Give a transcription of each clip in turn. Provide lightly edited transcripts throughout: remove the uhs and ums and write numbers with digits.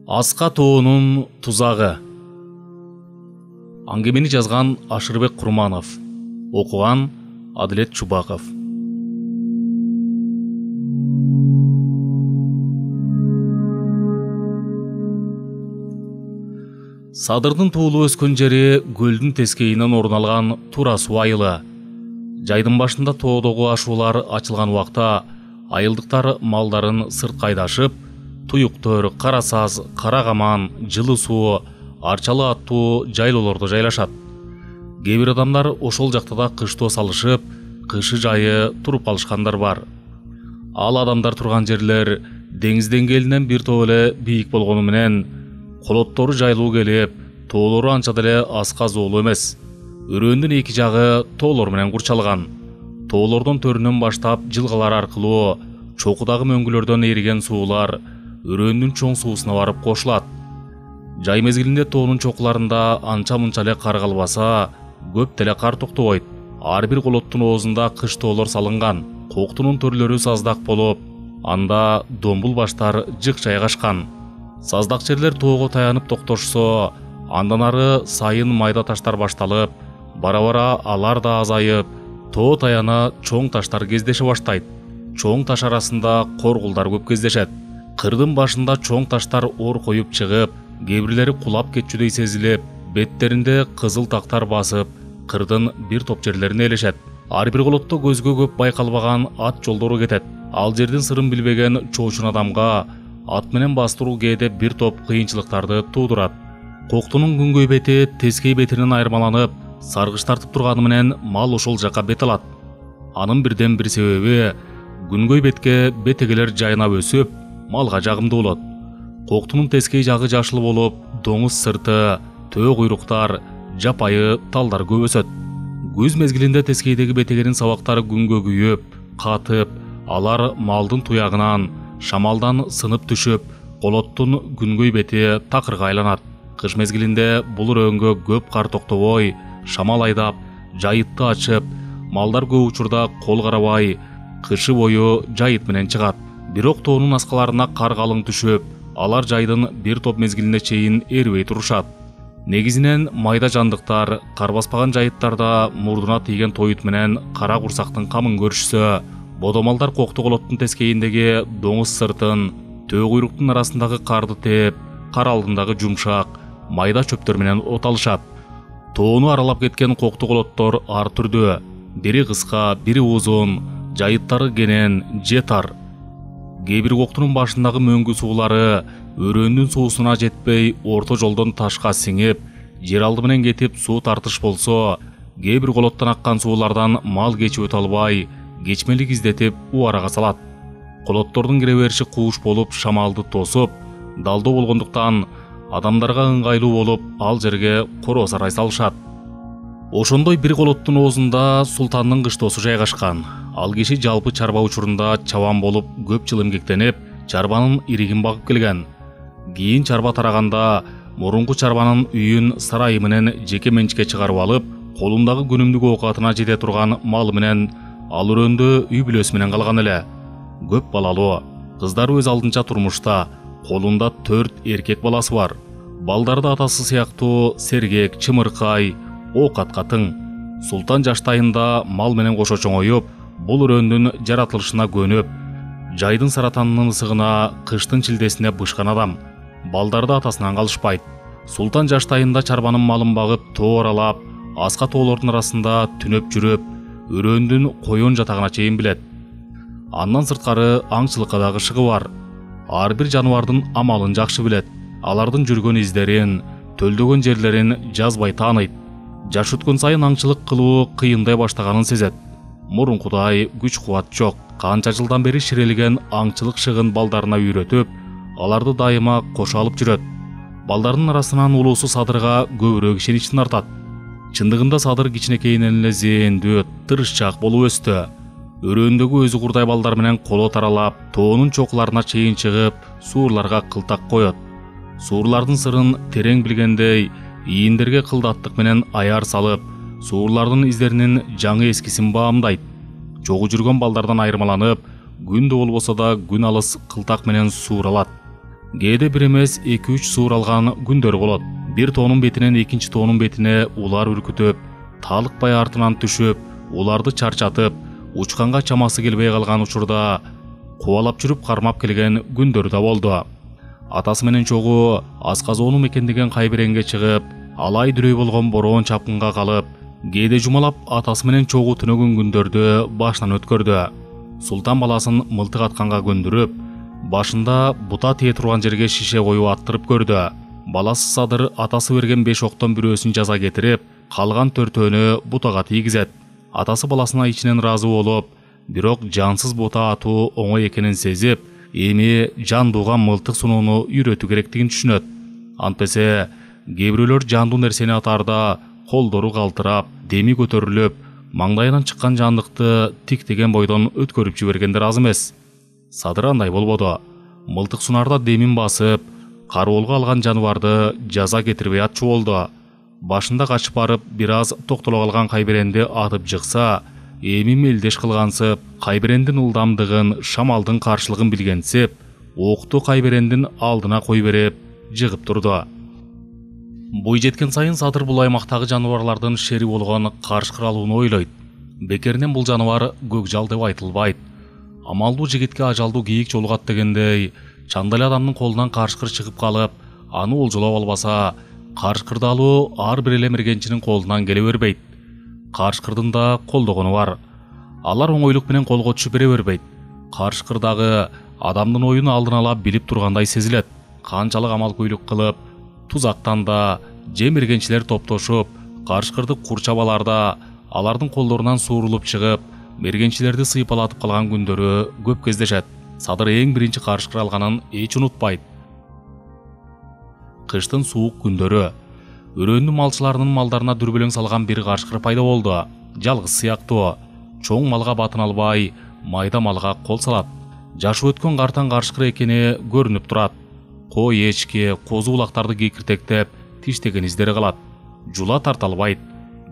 Аска тоонун тузагы. Аңгемени жазган Ашырбек Курманов, окуган Адилет Чубаков. Садырдын туулуп өскөн жери көлдүн тескейинен орун алган Тура суу айылы. Жайдын башында тоодогу ашуулар ачылган убакта айылдыктар малдарын сыртка айдашып, туюктор, кара саз, кара каман, жылы суу, арчалы аттуу жайлоолордо жайлашат. Кээ бир адамдар ошол жакта да кыштоо салышып, кышы жайы туруп алышкандар бар. Ал адамдар турган жерлер деңиз деңгээлинен бир топ эле бийик болгону менен колоттору жайлуу келип, тоолору анча деле аска зоолуу эмес. Өрөөндүн эки жагы тоолор менен курчалган. Тоолордон төрүнөн баштап жылгалар аркылуу чокудагы мөңгүлөрдөн эриген суулар өрөөндүн чоң суусуна барып кошулат. Жай мезгилинде тоонун чокуларында анча-мынча эле кар калбаса, көп деле кар токтобойт. Ар бир колоттун оозунда кыш тоолор салынган. Коктунун төрлөрү саздак болуп, анда домбул баштар жык жайгашкан. Саздак жерлер тоого таянып токтошсо, андан ары сайын майда таштар башталып, бара-бара алар да азайып, тоо таяна чоң таштар кездеше баштайт. Чоң таш арасында коргулдар көп кездешет. Кырдын башында чоң таштар ор коюп чыгып, кээ бирлери кулап кетчүдөй сезилип, беттеринде кызыл тактар басып, кырдын бир топ жерлерине элешет. Ар бир колотто көзгө көп байкалбаган ат жолдору кетет. Ал жердин сырын билбеген чоочун адамга ат менен бастыруу кээде бир топ кыйынчылыктарды туудурат. Коктунун күнгөй бети тескей бетинен айырмаланып, саргыч тартып турганы менен мал ошол жакка бет алат. Анын бирден бир себеби күнгөй бетке бетегелер жайнап өсүп, малга жагымдуу болот. Коктунун тескей жагы жашыл болуп, доңуз сырты, төө куйруктар, жапайы талдар көп өсөт. Күз мезгилинде тескейдеги бетегенин сабактары күнгө күйүп, катып, алар малдын туягынан, шамалдан сынып түшүп, колоттун күнгөй бети такырга айланат. Кыш мезгилинде бул өрөнгө көп кар токтобой, шамал айдап, жайытты ачып, малдар көп учурда кол карабай, кышы бою жайыт менен чыгат. Бирок тоонун аскаларына кар калың түшүп, алар жайдын бир топ мезгилине чейин эрибей турушат. Негизинен майда жандыктар кар баспаган жайыттарда мурдуна тийген тоют менен кара курсактын камын көрүшсө, бодомалдар кокту колоттун тескейиндеги доңуз сыртын, төө куйруктун арасындагы карды тээп, кар алдындагы жумшак, майда чөптөр менен от алышат. Тоону аралап кеткен кокту колоттор ар түрдүү, бири кыска, бири узун, жайыттары кенен, же тар. Кээ бир коктунун башындагы мөңгү суулары өрөөндүн суусуна жетпей, орто жолдон ташка сиңип, жер алды менен кетип суу тартыш болсо, кээ бир колоттон аккан суулардан мал кечип өтө албай, кечмелик издетип убарага салат. Колоттордун кире бериши кууш болуп, шамалды тосуп, далдоо болгондуктан адамдарга ыңгайлуу болуп, ал жерге короо сарай салышат. Ошондой бир колоттун оозунда султандын кыштоосу жайгашкан. Ал киши жалпы чарба учурунда чабан болуп, көп жыл эмгектенип, чарбанын иригин багып келген. Кийин чарба тараганда мурунку чарбанын үйүн, сарайы менен жеке менчикке чыгарып алып, колундагы күнүмдүк оокатына жете турган малы менен ал өрөөндө үй бүлөсү менен калган эле. Көп балалуу, кыздары өз алдынча турмушта, колунда 4 эркек баласы бар. Балдарды атасы сыяктуу сергек, чымыркай, оокатка тың. Султан жаштайында мал менен кошо чоңоюп, бул өрөөндүн жаратылышына көнүп, жайдын саратанынын ысыгына, кыштын чилдесине бышкан адам. Балдарды атасынан калышпайт. Султан жаштайында чарбанын малын багып, тоо аралап, аска тоолордун арасында түнөп жүрүп, өрөөндүн коён жатагына чейин билет. Андан сырткары аңчылыкка дагы шыгы бар. Ар бир жаныбардын амалын жакшы билет. Алардын жүргөн издерин, төлдөгөн жерлерин жазбай тааныйт. Жаш өткөн сайын аңчылык кылуу кыйындай баштаганын сезет. Мурункудай күч кубат жок. Канча жылдан бери ширелеген аңчылык шыгын балдарына үйрөтүп, аларды дайыма кошо алып жүрөт. Балдардын арасынан улуусу Садырга көбүрөөк ишеничин артат. Чындыгында Садыр кичинекейинен эле зээндүү, тырышчаак болуп өстү. Өрөөндөгү өзү курдай балдар менен колот аралап, тоонун чокуларына чейин чыгып, суурларга кылтак коет. Суурлардын сырын терең билгендей, ийиндерге кылдаттык менен аяр салып, суурлардын издеринин жаңы эскисин баамдайт. Чогуу жүргөн балдардан айырмаланып, күн да болбосо да күн алыс кылтак менен сууралат. Кээде бир эмес 2-3 сууралган күндөр болот. Бир тоонун бетинен экинчи тоонун бетине улар үркүтүп, таалыкпай артынан түшүп, уларды чарчатып, учканга чамасы келбей калган учурда кубалап жүрүп кармап келген күндөр да болду. Атасы менен чогуу асказоонун мекендеген Кайберенге чыгып, алай дүрөй болгон бороон чапкынга калып, кээде жумалап атасы менен чогуу түнөгөн күндөрдү башынан өткөрдү. Султан баласын мылтык атканга көндүрүп, башында бута тие турган жерге шише коюп аттырып көрдү. Баласы Садыр атасы берген 5 октон бирөөсүн жаза кетирип, калган 4-өөнү бутага тийгизет. Атасы баласына ичинен ыраазы болуп, бирок жансыз бута атуу оңой экенин сезип, эми жандууга мылтык сунууну үйрөтүү керектигин түшүнөт. Антпесе кээ бирөөлөр жандуу нерсени атаарда колдору калтырап, деми көтөрүлүп, маңдайынан чыккан жандыкты тиктеген бойдон өткөрүп жибергендер аз эмес. Садыр андай болбоду. Мылтык сунарда демин басып, кароолго алган жаныбарды жаза кетирбей атчу болду. Башында качып барып, бир аз токтоло калган Кайберенди атып жыкса, эми мелдеш кылгансып, Кайберендин ылдамдыгын, шамалдын каршылыгын билгенсип, окту Кайберендин алдына кой берип, жыгып турду. Бой жеткен сайын Садыр бул аймактагы жаныбарлардын шери болгон карышкыр алууну ойлойт. Бекеринен бул жаныбар көкжал деп айтылбайт. Амалдуу жигитке ажалдуу кийик жолугат дегендей, чандал адамдын колунан карышкыр чыгып калып, аны олжолоп албаса, карышкырды алуу ар бир эле мергенчинин колунан келе бербейт. Карышкырдын да колдогону бар. Алар оңойлук менен колго түшүп бере бербейт. Карышкыр дагы адамдын оюн алдын ала билип тургандай сезилет. Канчалык амал көйлүк кылып, тузактан да же мергенчилер топтошуп, карышкырды курчап аларда, алардын колдорунан суурулуп чыгып, мергенчилерди сыйпалатып калган күндөрү көп кездешет. Садыр эң биринчи карышкыр алганын эч унутпайт. Кыштын суук күндөрү өрөөнүн малчыларынын малдарына дүрбөлөң салган бир карышкыр пайда болду. Жалгыз сыяктуу, чоң малга батын албай, майда малга кол салат. Жашы өткөн картан карышкыр экени көрүнүп турат. Кой, эчки, козу улактарды кекиртектеп, тиштеген издери калат. Жула тарталбайт,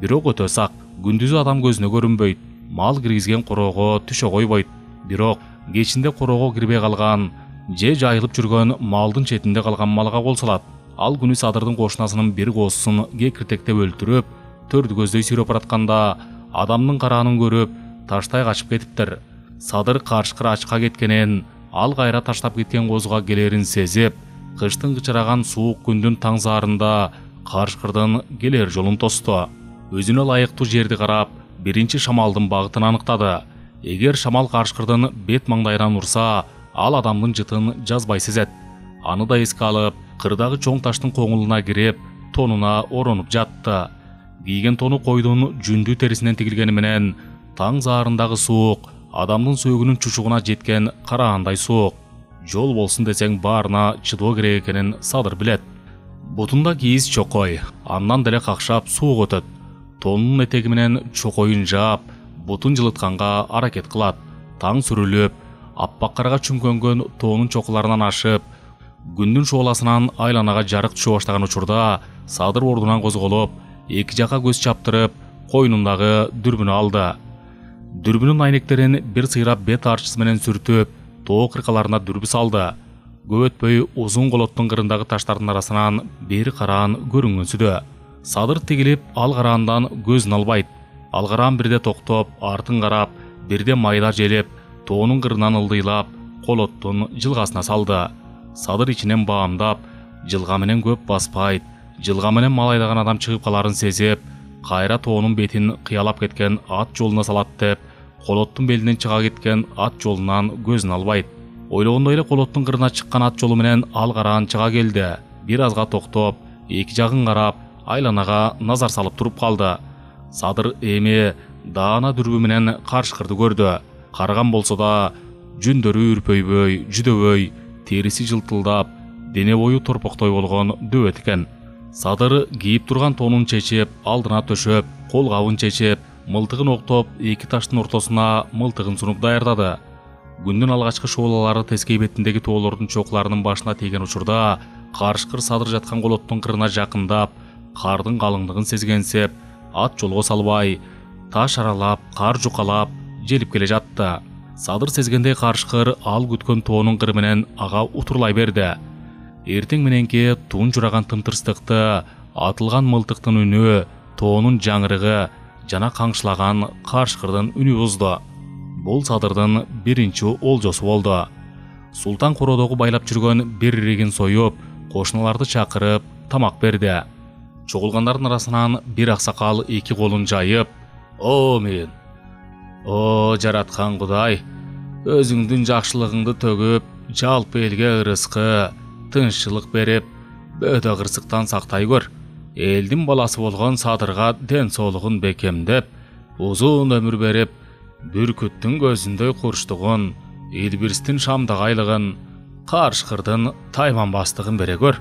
бирок өтө сак, күндүзү адам көзүнө көрүнбөйт. Мал киргизген короого түшө койбойт. Бирок кечинде короого кирбей калган же жайылып жүргөн малдын четинде калган малга кол салат. Ал күнү Садырдын кошунасынын бир коосун кекиртектеп өлтүрүп, төрдү көздөй сүйрөп баратканда адамдын караанын көрүп, таштай качып кетиптир. Садыр карышкыр ачка кеткенин, ал кайра таштап кеткен коозуга келерин сезип, кыштын кычыраган суук күндүн таң заарында карышкырдын келер жолун тосту. Өзүнө ылайыктуу жерди карап, биринчи шамалдын багытын аныктады. Эгер шамал карышкырдын бет маңдайынан урса, ал адамдын жытын жазбай сезет. Аны да эске алып, кырдагы чоң таштын коңулуна кирип, тонуна оронуп жатты. Кийген тону койдун жүндүү терисинен тигилгени менен, таң заарындагы суук адамдын сөөгүнүн чучугуна жеткен караандай суук. Жол болсун десең баарына чыдоо керек экенин Садыр билет. Бутунда кийиз чокой, андан деле какшап суук өтөт. Тонунун этеги менен чокоюн жаап, бутун жылытканга аракет кылат. Таң сүрүлүп, аппак карга чүмкөнгөн тоонун чокуларынан ашып, күндүн шооласынан айланага жарык түшө баштаган учурда Садыр ордунан козголуп, эки жака көз чаптырып, койнундагы дүрбүнү алды. Дүрбүнүн айнектерин бир сыйрап бет арчысы менен сүртүп, тоо кыркаларына дүрбү салды. Көп өтпөй узун колоттун кырындагы таштардын арасынан бир караан көрүнгөнсүдө. Садыр тигилип, ал караандан көзүн албайт. Ал караан бирде токтоп, артын карап, бирде майда желеп, тоонун кырынан ылдыйлап, колоттун жылгасына салды. Садыр ичинен баамдап, жылга менен көп баспайт, жылга менен мал айдаган адам чыгып каларын сезип, кайра тоонун бетин кыялап кеткен ат жолуна салат деп, колоттун белинен чыга кеткен ат жолунан көзүн албайт. Ойлогондой эле колоттун кырына чыккан ат жолу менен ал караан чыга келди. Бир азга токтоп, эки жагын карап, айланага назар салып туруп калды. Садыр эми даана дүрбү менен карышкырды көрдү. Карган болсо да жүндөрү үрпөйбөй, жүдөбөй, териси жылтылдап, дене бою торпоктой болгон дөбөт экен. Садыр кийип турган тонун чечип, алдына төшөп, кол кабын чечип, мылтыгын октоп, эки таштын ортосуна мылтыгын сунуп даярдады. Күндүн алгачкы шоолалары тескей бетиндеги тоолордун чокуларынын башына тийген учурда, карышкыр Садыр жаткан колоттун кырына жакындап, кардын калыңдыгын сезгенсеп, ат жолго салбай, таш аралап, кар жукалап, желип келе жатты. Садыр сезгендей карышкыр ал күткөн тоонун кыры менен ага утурлай берди. Эртең мененки туун жураган тымтырстыкты, атылган мылтыктын үнү, тоонун жаңырыгы жана каңшылаган карышкырдын үнү бузду. Бул Садырдын биринчи олжосу болду. Султан кородогу байлап жүргөн бир иригин союп, кошуналарды чакырып, тамак берди. Чогулгандардын арасынан бир аксакал эки колун жайып, «О мен! О жараткан Кудай! Өзүңдүн жакшылыгыңды төгүп, жалпы элге ырыскы, тынччылык берип, бөтө кырсыктан сактай көр. Элдин баласы болгон Садырга ден соолугун бекемдеп, узун өмүр берип, бүркүттүн көзүндөй курчтугун, Илбирстин шамдагайлыгын, карышкырдын тайманбастыгын бере көр»,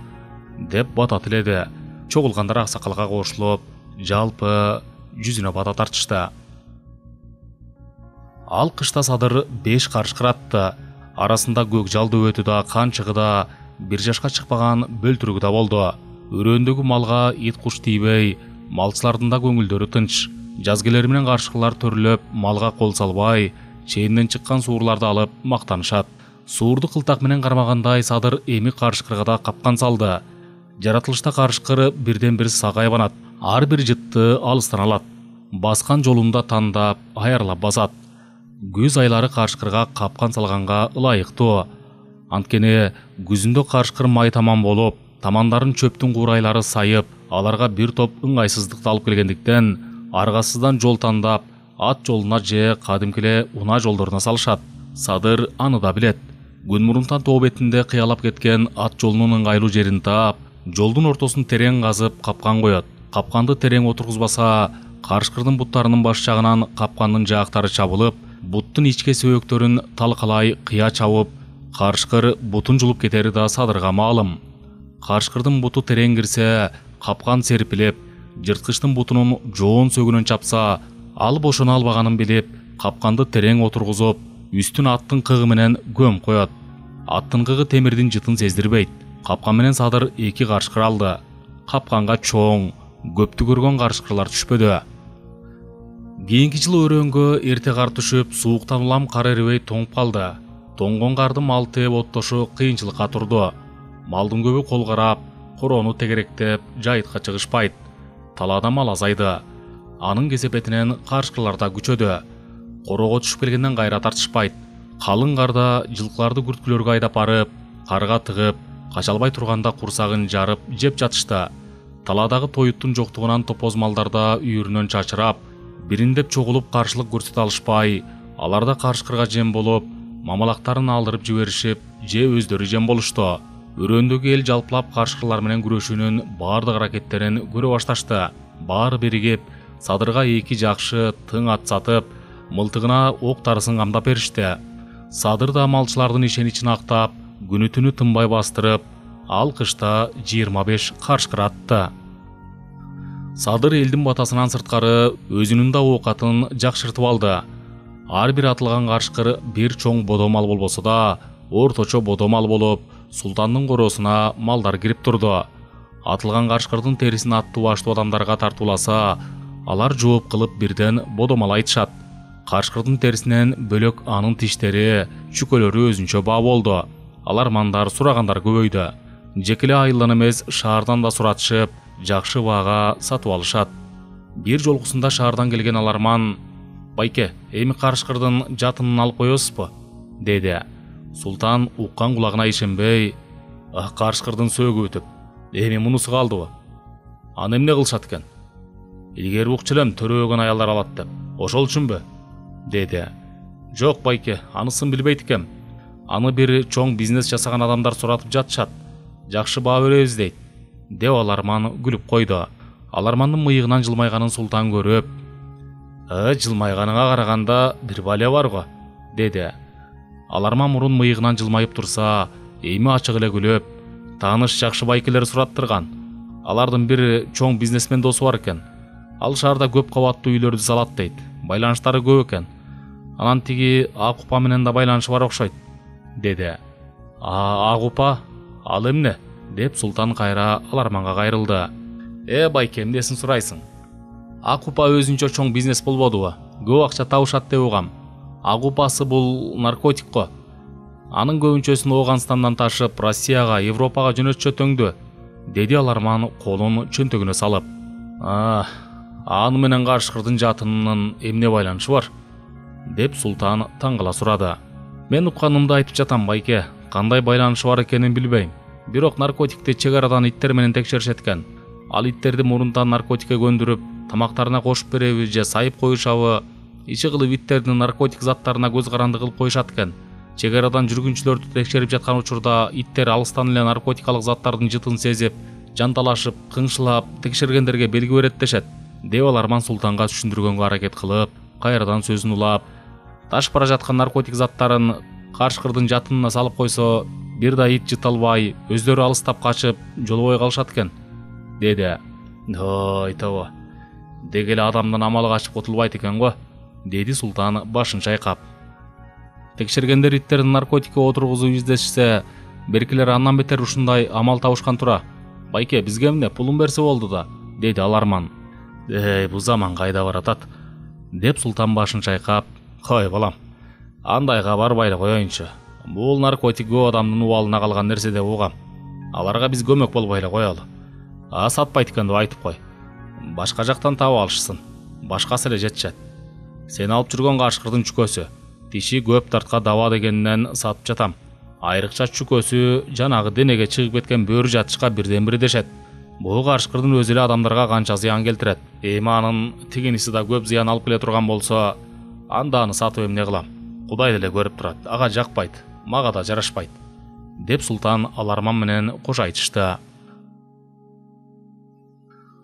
деп бата тиледи. Чогулгандар аксакалга кошулуп, жалпы жүзүнө бата тартышты. Ал кышта Садыр 5 карышкыр атты. Арасында Көкжалды өтү да, Канчыгы да, 1 жашка чыкпаган Бөлтүрүгү да болду. Өрөөндөгү малга ит куш тийбей, малчылардын да көңүлдөрү тынч. Жазгелер менен карышкырлар төрүлөп, малга кол салбай, чейинден чыккан суурларды алып мактанышат. Суурду кылтак менен кармагандай Садыр эми карышкырга да капкан салды. Жаратылышта карышкыр бирден бир сагай банат. Ар бир жытты алыстан алат. Баскан жолунда тандап, аярлап басат. Күз айлары карышкырга капкан салганга ылайыктуу. Анткени күзүндө карышкыр май таман болуп, тамандарын чөптүн курайлары сайып, аларга бир топ ыңгайсыздыкты алып келгендиктен, аргасыздан жол тандап, ат жолуна же кадимкиле унаа жолдоруна салышат. Садыр аны да билет. Күн мурунтан тоо бетинде кыялап кеткен ат жолунун ыңгайлуу жерин таап, жолдун ортосун терең казып капкан коет. Капканды терең отургузбаса, карышкырдын буттарынын баш жагынан капкандын жаактары чабылып, буттун ичке сөбөктөрүн талкалай кыя чабып, карышкыр бутун жулуп кетери да Садырга маалым. Карышкырдын буту терең кирсе, капкан серпилип, жырткычтын бутунун жоон сөгүнөн чапса, ал бошоно албаганын билип, капканды терең отургузуп, үстүн аттын кыгы менен көм коет. Аттын кыгы темирдин жытын сездирбейт. Капкан менен Садыр 2 карышкыр алды. Капканга чоң, көптү көргөн карышкырлар түшпөдү. Кийинки жылы өрөөнгө эрте кар түшүп, сууктан улам кар эрибей тоңуп калды. Тоңгон карды мал тээп оттошу кыйынчылыкка турду. Малдын көбү кол карап, короону тегеректеп, жайытка чыгышпайт. Талаада мал азайды. Анын кесепетинен карышкырлар да күчөдү. Короого түшүп келгенден кайра тартышпайт. Калың карда жылкыларды күрткүлөргө айдап барып, карга тыгып, качалбай турганда курсагын жарып, жеп жатышты. Талаадагы тоюттун жоктугунан топоз малдарда үйүрүнөн чачырап, бириндеп чогулуп каршылык көрсөтө алышпай, аларда карышкырга жем болуп, мамалактарын алдырып жиберишип, же өздөрү жем болушту. Өрөөндөгү эл жалпылап карышкырлар менен күрөшүүнүн баардык аракеттерин көрө башташты. Баары биригип, Садырга 2 жакшы тың ат сатып, мылтыгына ок тарысын камдап беришти. Садыр да малчылардын ишеничин актап, күнү түнү тынбай бастырып, ал кышта 25 карышкыр атты. Садыр элдин батасынан сырткары өзүнүн да оокатын жакшыртып алды. Ар бир атылган карышкыр бир чоң бодомал болбосо да, орточо бодомал болуп, султандын короосуна малдар кирип турду. Атылган карышкырдын терисин аттуу баштуу адамдарга тартууласа, алар жооп кылып бирден бодомал айтышат. Карышкырдын терисинен бөлөк анын тиштери, чүкөлөрү өзүнчө баа болду. Алармандар, сурагандар көбөйдү. Жекеле айылдан эмес, шаардан да суратышып, жакшы баага сатып алышат. Бир жолкусунда шаардан келген аларман: «Байке, эми карышкырдын жатынын алып коесузбу?» деди. Султан уккан кулагына ишенбей: «Карышкырдын сөөгү өтүп, эми мунусу калдыбы? Аны эмне кылышат экен? Илгери укчу элем төрөгөн аялдар алат деп, ошол үчүнбү?» деди. «Жок байке, анысын билбейт экем. Аны бир чоң бизнес жасаган адамдар суратып жатышат. Жакшы баа беребиз дейт», деп аларман күлүп койду. Алармандын мыйыгынан жылмайганын Султан көрүп: «Жылмайганыңа караганда бир бале бар го», деди. Аларман мурун мыйыгынан жылмайып турса, эми ачык эле күлүп: «Тааныш жакшы байкелер сураттырган. Алардын бир чоң бизнесмен досу бар экен. Ал шаарда көп кабаттуу үйлөрдү салат дейт. Байланыштары көп экен. Анан тиги Ак упа менен да байланышы бар окшойт», деди. Ак упа? Ал эмне?» деп Султан кайра аларманга кайрылды. Байке, эмнесин сурайсың? Ак упа өзүнчө чоң бизнес болбодубу? Көп акча табышат деп угам. Ак упасы бул наркотик го. Анын көбүнчөсүн Ооганстандан ташып, Россияга, Европага жөнөтчөтөңдү, деди аларман колун чөнтөгүнө салып. Аны менен карышкырдын жатынынын эмне байланышы бар? Деп Султан таңгала сурады. Мен укканымды айтып жатам, байке. Кандай байланышы бар экенин билбейм. Бирок наркотикти чек арадан иттер менен текшеришет экен. Ал иттерди мурунтан наркотикке көндүрүп, тамактарына кошуп береби же сайып коюшабы, ичи кылып иттердин наркотик заттарына көз каранды кылып коюшат экен. Чек арадан жүргүнчүлөрдү текшерип жаткан учурда иттер алыстан эле наркотикалык заттардын жытын сезип, жанталашып, кыңшылап, текшергендерге белги берет дешет. Деп аларман Султанга түшүндүргөнгө аракет кылып, кайрадан сөзүн улап, ташып бара жаткан наркотик заттарын карышкырдын жатынына салып койсо, бир да ит жыта албай, өздөрү алыстап качып, жолбой калышат экен, деди. Айтабы. Деги эле адамдан амалы качып кутулбайт экен го, деди Султан башын чайкап. Текшергендер иттердин наркотикке отургузуп издешсе, беркилер андан бетер ушундай амал табышкан тура. Байке, бизге эмне, пулун берсе болду да, деди аларман. Бу заман кайда баратат? Деп Султан башын чайкап, кой балам, андайга барбай эле коеюнчу. Бул наркотик көп адамдын убалына калган нерсе деп угам. Аларга биз көмөк болбой эле коелу. Сатпайт экен деп айтып кой. Башка жактан таап алышсын. Башкасы эле жетишет. Сен алып жүргөн карышкырдын чүкөсү, тиши көп тартка даба дегенинен сатып жатам. Айрыкча чүкөсү жанагы денеге чыгып кеткен бөрү жатышка бирден бири дешет. Бул карышкырдын өзү эле адамдарга канча зыян келтирет. Эми анын тигиниси да көп зыян алып келе турган болсо, анда аны сатып эмне кылам? Кудай деле көрүп турат. Ага жакпайт, мага да жарашпайт. Деп Султан аларман менен кош айтышты.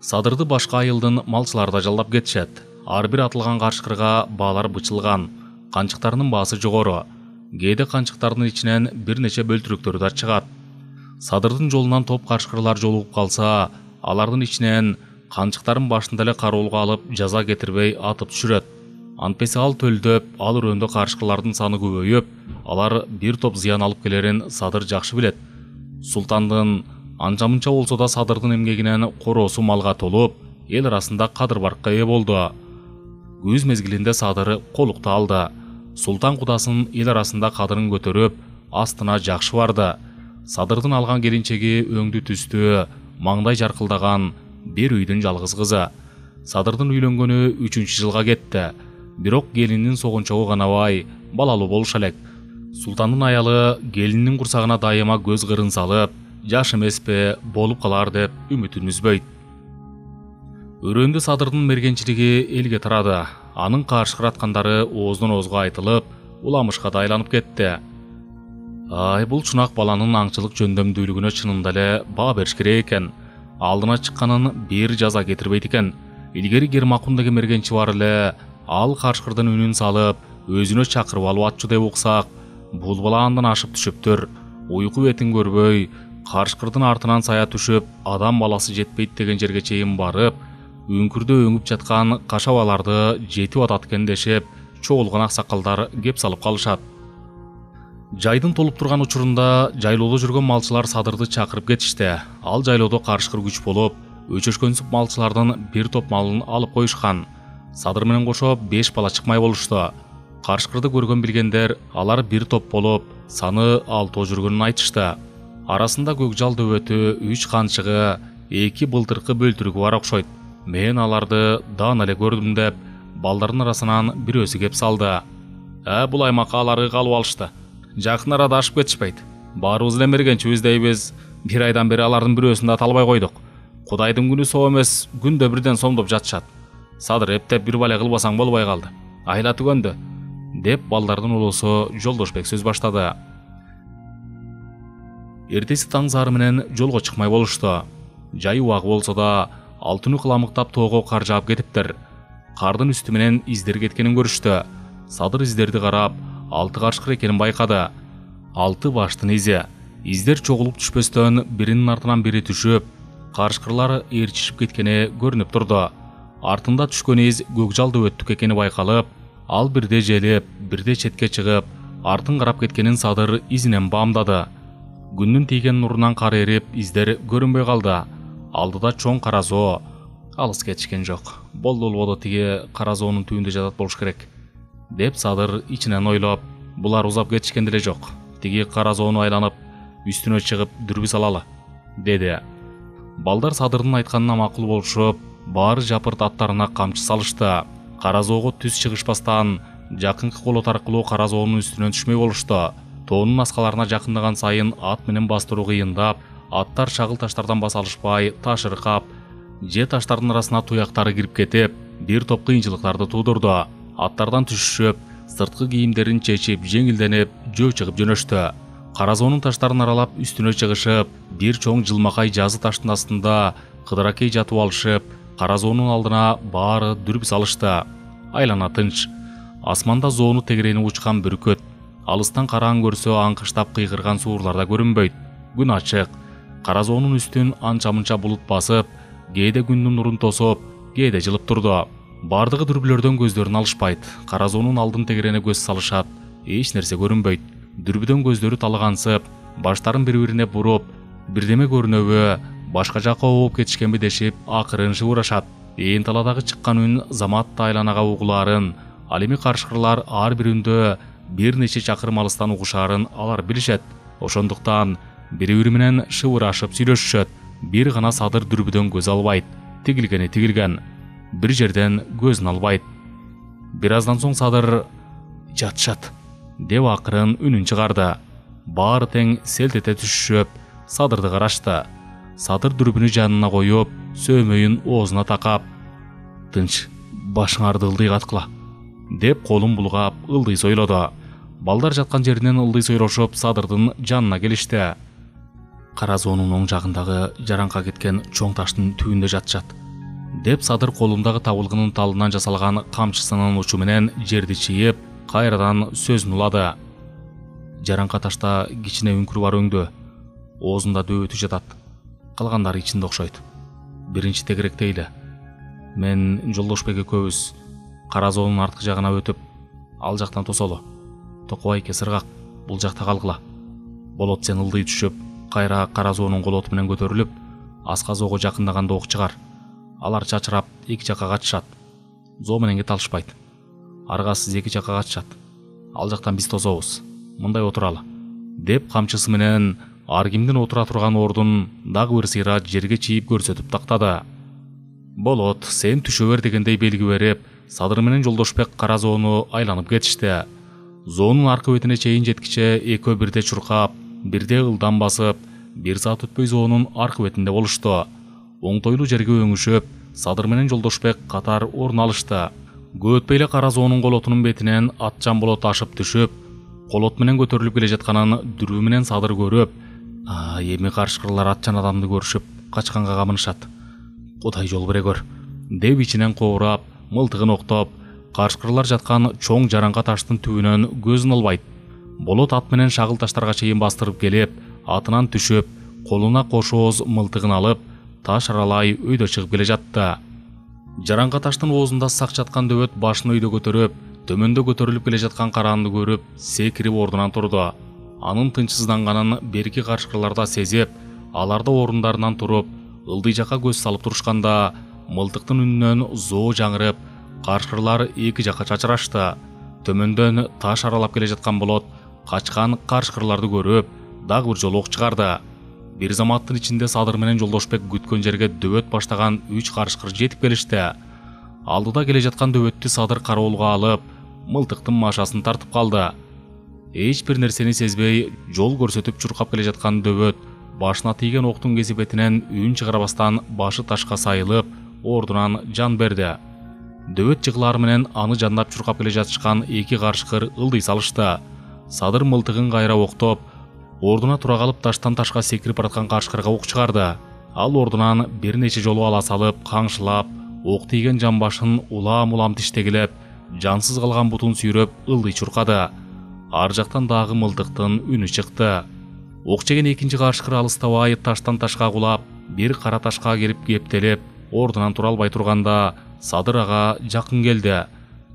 Садырды башка айылдын малчылары да жалдап кетишет. Ар бир атылган карышкырга баалар бычылган, канчыктарынын баасы жогору. Кээде канчыктардын ичинен бир нече бөлтүрүктөр да чыгат. Садырдын жолунан топ карышкырлар жолугуп калса, алардын ичинен канчыктарын башында эле кароолго алып, жаза кетирбей атып түшүрөт. Антпесе ал төлдөп, ал өрөөндө карышкырлардын саны көбөйүп, алар бир топ зыян алып келерин Садыр жакшы билет. Султандын анча-мынча болсо да Садырдын эмгегинен короосу малга толуп, эл арасында кадыр баркка ээ болду. Күз мезгилинде Садыр колукту алды. Султан кудасын эл арасында кадырын көтөрүп, астына жакшы барды. Садырдын алган келинчеги өңдү түстүү, маңдай жаркылдаган бир үйдүн жалгыз кызы. Садырдын үйлөнгөнү 3-жылга кетти. Бирок келиндин согунчогу канабай, балалуу болуш элек. Султандын аялы келининин курсагына дайыма көз кырын салып, жаш эмеспи, болуп калар деп үмүтүн үзбөйт. Өрөөндө Садырдын мергенчилиги элге тарады. Анын карышкыр аткандары ооздон оозго айтылып, уламышка да айланып кетти. Бул чунак баланын аңчылык жөндөмдүүлүгүнө чынында эле баа бериш керек экен. Алдына чыкканын бир жаза кетирбейт экен. Илгери Гермакун деген мергенчи бар эле, ал карышкырдын үнүн салып, өзүнө чакырып алып атчу деп уксак, бул бала андан ашып түшүптүр. Уйку бетин көрбөй, карышкырдын артынан сая түшүп, адам баласы жетпейт деген жерге чейин барып, үңкүрдө өңүп жаткан кашабаларды жетип атат экен дешип, чогулган аксакалдар кеп салып калышат. Жайдын толуп турган учурунда жайлоодо жүргөн малчылар Садырды чакырып кетишти. Ал жайлоодо карышкыр күч болуп, өчөшкөнсүп малчылардын бир топ малын алып коюшкан. Садыр менен кошо 5 бала чыкмай болушту. Карышкырды көргөн билгендер алар бир топ болуп, саны 6 жүргөнүн айтышты. Арасында көкжал дөбөтү, 3 канчыгы, 2 былтыркы бөлтүрүгү бар окшойт. Мен аларды даана эле көрдүм деп, балдардын арасынан бирөөсү кеп салды. Бул аймакка алары калып алышты. Жакын арада ашып кетишпейт. Баарыбыз эле мергенчибиз дейбиз. Бир айдан бери алардын бирөөсүн да талбай койдук. Кудайдын күнү соо эмес, күндө бирден сомдоп жатышат. Садыр эптеп бир бале кылбасаң болбой калды. Айла түгөндү, деп балдардын улусу Жолдошбек сөз баштады. Эртеси таң зары менен жолго чыкмай болушту. Жай убагы болсо да, алтыны кыламыктап тоого кар жаап кетиптир. Кардын үстү менен издер кеткенин көрүштү. Садыр издерди карап, 6 карышкыр экенин байкады. 6 баштын изи. Издер чогулуп түшпөстөн биринин артынан бири түшүп, карышкырлар ээрчишип кеткени көрүнүп турду. Артында түшкөн из көкжал дөбөттүк экени байкалып, ал бирде желип, бирде четке чыгып, артын карап кеткенин Садыр изинен баамдады. Күндүн тийген нурунан кар эрип, издер көрүнбөй калды. Алдыда чоң кара зоо. Алыс кетишкен жок. Болду тиги кара зоонун түбүндө жатат болуш керек, деп Садыр ичинен ойлоп, булар узап кетишкен деле жок. тиги каразоону айланып үстүнө чыгып дүрбү салалы, деди. Балдар Садырдын айтканына макул болушуп, баары жапырт аттарына камчы салышты. Каразоого түз чыгышпастан жакынкы колот аркылуу каразоонун үстүнөн түшмөй болушту. Тоонун аскаларына жакындаган сайын ат менен бастыруу кыйындап, аттар шагыл таштардан баса алышпай, таш ыркап, же таштардын арасына туяктары кирип кетип, бир топ кыйынчылыктарды туудурду. Аттардан түшүшүп, сырткы кийимдерин чечип, жеңилденип, жөө чыгып жөнөштү. Каразоонун таштарын аралап үстүнө чыгышып, бир чоң жылмакай жазы таштын астында кыдыракей жатып алышып, каразоонун алдына баары дүрбү салышты. Айлана тынч. Асманда зоону тегерени учкан бүркөт, алыстан караң көрсө аңкыштап кыйгырган суурлар да көрүнбөйт. Күн ачык. Каразоонун үстүн анча-мынча булут басып, кээде күндүн нурун тосуп, кээде жылып турду. Бардыгы дүрбүлөрдөн көздөрүн алышпайт. Каразоонун алдын тегерене көз салышат, эч нерсе көрүнбөйт. Дүрбүдөн көздөрү талгансып, баштарын бири-бирине буруп, бирдеме көрүнөбү, башка жакка ооп кетишкенби дешип, акырын шыбырашат. Ээн таладагы чыккан үн заматта айланага угулаарын, ал эми карышкырлар ар бир үндө бир нече чакырым алыстан угушаарын алар билишет. Ошондуктан бири-бири менен шыбырашып сүйлөшүшөт. Бир гана Садыр дүрбүдөн көз албайт. Тигилгени тигилген. Бир жерден көзүн албайт. Бир аздан соң Садыр жатышат деп акырын үнүн чыгарды. Баары тең селт эте түшүшүп, Садырды карашты. Садыр дүрбүнү жанына коюп, сөөмөйүн оозуна такап, «Тынч, башыңарды ылдый каткыла», деп колун булгап ылдый сойлоду. Балдар жаткан жеринен ылдый сойлошуп Садырдын жанына келишти. Каразоонун оң жагындагы жараңка кеткен чоң таштын түбүндө жатышат, деп Садыр колундагы табылгынын талынан жасалган камчысынын учу менен жерди чийип, кайрадан сөзүн улады. Жараңка ташта кичине үңкүрү бар өңдө, оозунда дөбөтү жатат. Калгандары ичинде окшойт. Биринчи тегеректейли. Мен Жолдошбек экөөбүз Каразоонун арткы жагына өтүп, ал жактан тосолу. Токубайке сыргак, бул жакта калгыла. Болот сен ылдый түшүп, кайра Каразоонун колоту менен көтөрүлүп, Асказоого жакындаганда ок чыгар. Алар чачырап эки жакка качышат. Зоо менен кете алышпайт. Аргасыз эки жакка качышат. Ал жактан биз тособуз. Мындай отуралы, деп камчысы менен ар кимдин отура турган ордун дагы бир сыйра жерге чийип көрсөтүп тактады. Болот сен түшө бер дегендей белги берип, Садыр менен Жолдошбек Каразоону айланып кетишти. Зоонун аркы бетине чейин жеткиче экөө бирде чуркап, бирде ылдам басып, бир саат өтпөй зоонун аркы бетинде болушту. Оңтойлуу жерге өңүшүп, Садыр менен Жолдошбек катар орун алышты. Көп өтпөй эле Каразоонун колотунун бетинен атчан болот ашып түшүп, колот менен көтөрүлүп келе жатканын дүрбү менен Садыр көрүп, эми карышкырлар атчан адамды көрүшүп качканга камынышат. Кудай жол бере көр, деп ичинен коорап, мылтыгын октоп, карышкырлар жаткан чоң жараңка таштын түбүнөн көзүн албайт. Болот ат менен шагыл таштарга чейин бастырып келип, атынан түшүп, колуна кош ооз мылтыгын алып, таш аралай өйдө чыгып келе жатты. Жараңка таштын оозунда сак жаткан дөбөт башын өйдө көтөрүп, төмөндө көтөрүлүп келе жаткан караанды көрүп, секирип ордунан турду. Анын тынчсызданганын берки карышкырлар да сезип, алар да орундарынан туруп, ылдый жакка көз салып турушканда, мылтыктын үнүнөн зоо жаңырып, карышкырлар эки жакка чачырашты. Төмөндөн таш аралап келе жаткан болот качкан карышкырларды көрүп, дагы бир жолу ок чыгарды. Бир заматтын ичинде Садыр менен Жолдошбек күткөн жерге дөбөт баштаган 3 карышкыр жетип келишти. Алдыда келе жаткан дөбөттү Садыр кароолго алып, мылтыктын машасын тартып калды. Эч бир нерсени сезбей, жол көрсөтүп чуркап келе жаткан дөбөт башына тийген октун кесипетинен үн чыгарбастан башы ташка сайылып, ордунан жан берди. Дөбөт жыгылары менен аны жандап чуркап келе жатышкан эки карышкыр ылдый салышты. Садыр мылтыгын кайра октоп, ордуна тура калып таштан ташка секирип бараткан карышкырга ок чыгарды. Ал ордунан бир нече жолу ала салып, каңшылап, ок тийген жамбашын улам-улам тиштегилеп, жансыз калган бутун сүйрөп ылдый чуркады. Ар жактан дагы мылтыктын үнү чыкты. Ок жеген экинчи карышкыр алыстабай таштан ташка кулап, бир кара ташка кирип кептелип, ордунан тура албай турганда Садыр ага жакын келди.